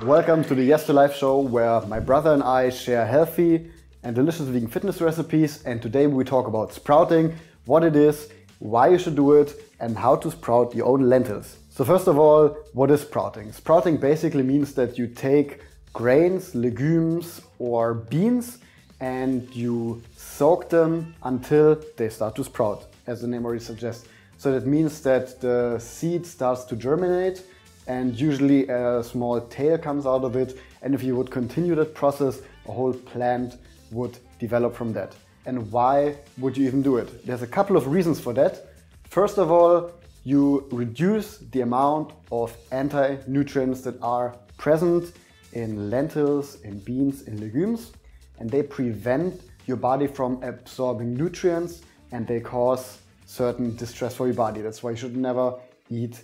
Welcome to the Yes to Life show, where my brother and I share healthy and delicious vegan fitness recipes, and today we talk about sprouting, what it is, why you should do it, and how to sprout your own lentils. So first of all, what is sprouting? Sprouting basically means that you take grains, legumes or beans and you soak them until they start to sprout, as the name already suggests. So that means that the seed starts to germinate and usually a small tail comes out of it, and if you would continue that process, a whole plant would develop from that. And why would you even do it? There's a couple of reasons for that. First of all, you reduce the amount of anti-nutrients that are present in lentils, in beans, in legumes, and they prevent your body from absorbing nutrients and they cause certain distress for your body. That's why you should never eat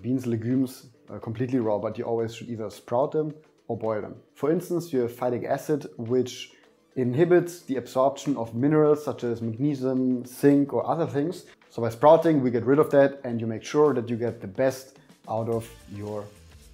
beans, legumes completely raw, but you always should either sprout them or boil them. For instance, you have phytic acid, which inhibits the absorption of minerals such as magnesium, zinc or other things. So by sprouting, we get rid of that and you make sure that you get the best out of your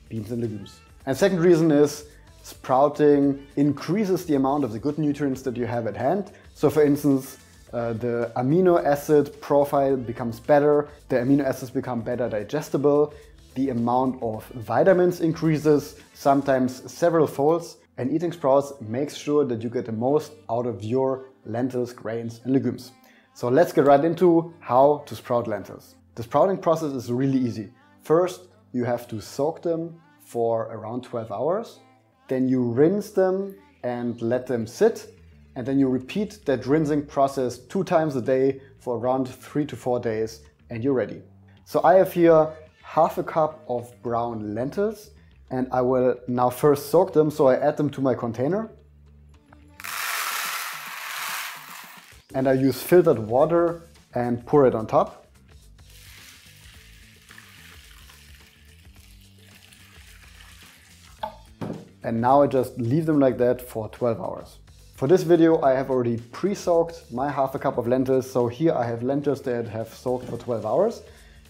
beans and legumes. And second reason is sprouting increases the amount of the good nutrients that you have at hand. So for instance, the amino acid profile becomes better, the amino acids become better digestible, the amount of vitamins increases, sometimes several folds, and eating sprouts makes sure that you get the most out of your lentils, grains and legumes. So let's get right into how to sprout lentils. The sprouting process is really easy. First, you have to soak them for around 12 hours, then you rinse them and let them sit. And then you repeat that rinsing process 2 times a day for around 3 to 4 days and you're ready. So I have here half a cup of brown lentils and I will now first soak them, so I add them to my container. And I use filtered water and pour it on top. And now I just leave them like that for 12 hours. For this video I have already pre-soaked my half a cup of lentils, so here I have lentils that have soaked for 12 hours.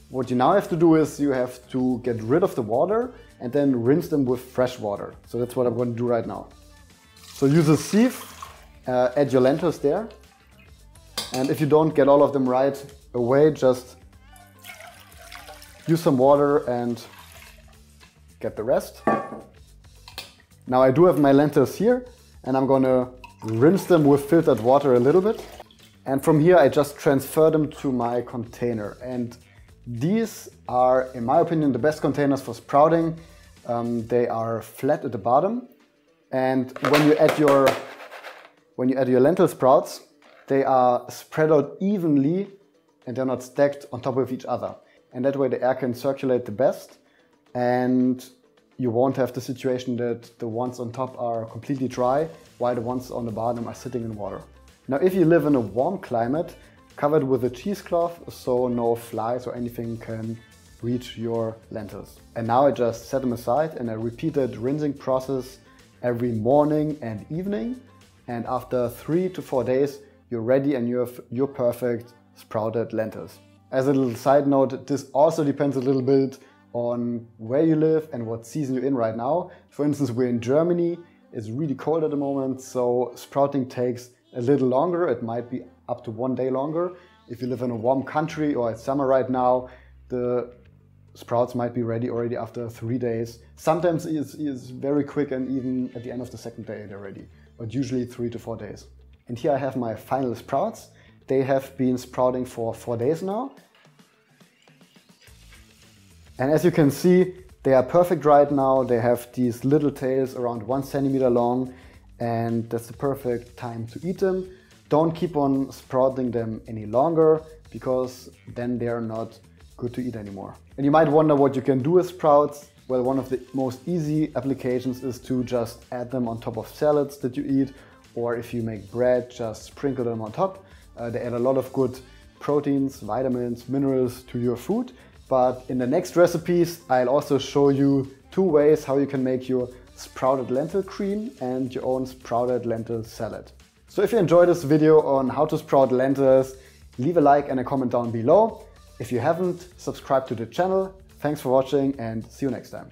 What you now have to do is you have to get rid of the water and then rinse them with fresh water. So that's what I'm going to do right now. So use a sieve, add your lentils there, and if you don't get all of them right away, just use some water and get the rest. Now I do have my lentils here and I'm going to rinse them with filtered water a little bit, and from here I just transfer them to my container. And these are, in my opinion, the best containers for sprouting. They are flat at the bottom, and when you add your lentil sprouts, they are spread out evenly and they're not stacked on top of each other, and that way the air can circulate the best and you won't have the situation that the ones on top are completely dry while the ones on the bottom are sitting in water. Now if you live in a warm climate, covered with a cheesecloth so no flies or anything can reach your lentils. And now I just set them aside and I repeat that rinsing process every morning and evening, and after 3 to 4 days you're ready and you have your perfect sprouted lentils. As a little side note, this also depends a little bit on where you live and what season you're in right now. For instance, we're in Germany, it's really cold at the moment, so sprouting takes a little longer. It might be up to 1 day longer. If you live in a warm country or it's summer right now, the sprouts might be ready already after 3 days. Sometimes it's very quick and even at the end of the second day they're ready, but usually 3 to 4 days. And here I have my final sprouts. They have been sprouting for 4 days now. And as you can see, they are perfect right now. They have these little tails around 1 centimeter long, and that's the perfect time to eat them. Don't keep on sprouting them any longer, because then they are not good to eat anymore. And you might wonder what you can do with sprouts. Well, one of the most easy applications is to just add them on top of salads that you eat, or if you make bread, just sprinkle them on top. They add a lot of good proteins, vitamins, minerals to your food. But in the next recipes, I'll also show you 2 ways how you can make your sprouted lentil cream and your own sprouted lentil salad. So if you enjoyed this video on how to sprout lentils, leave a like and a comment down below. If you haven't subscribed to the channel, thanks for watching and see you next time.